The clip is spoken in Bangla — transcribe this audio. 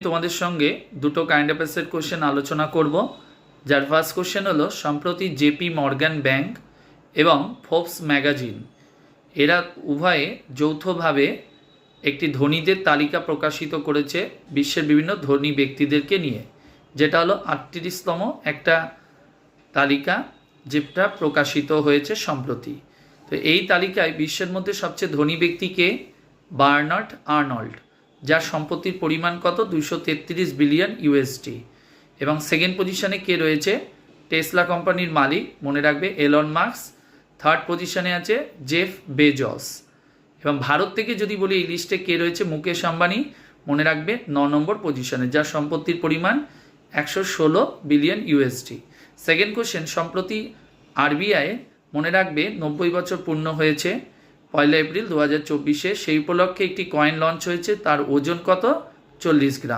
তোমাদের সঙ্গে দুটো কারেন্ট অ্যাফেয়ার্সের কোশ্চেন আলোচনা করব। যার ফার্স্ট কোশ্চেন হলো, সম্প্রতি জেপি মর্গান ব্যাংক এবং ফোর্বস ম্যাগাজিন এরা উভয়ে যৌথভাবে একটি ধনীদের তালিকা প্রকাশিত করেছে বিশ্বের বিভিন্ন ধনী ব্যক্তিদেরকে নিয়ে, যেটা হলো 38তম একটা তালিকা যেটা প্রকাশিত হয়েছে সম্প্রতি। তো এই তালিকায় বিশ্বের মধ্যে সবচেয়ে ধনী ব্যক্তিকে বার্নার্ড আর্নল্ড, যার সম্পত্তির পরিমাণ কত 233 বিলিয়ন ইউএসডি। এবং সেকেন্ড পজিশনে কে রয়েছে? টেসলা কোম্পানির মালিক, মনে রাখবে, এলন মাস্ক। থার্ড পজিশনে আছে জেফ বেজস। এবং ভারত থেকে যদি বলি এই লিস্টে কে রয়েছে? মুকেশ আম্বানি, মনে রাখবে 9 নম্বর পজিশনে, যার সম্পত্তির পরিমাণ 116 বিলিয়ন ইউএসডি। সেকেন্ড কোশ্চেন, সম্প্রতি আরবিআই, মনে রাখবে 90 বছর পূর্ণ হয়েছে 1 এপ্রিল 2024। সেই উপলক্ষে একটি কয়েন লঞ্চ হয়েছে, তার ওজন কত? 40 গ্রাম।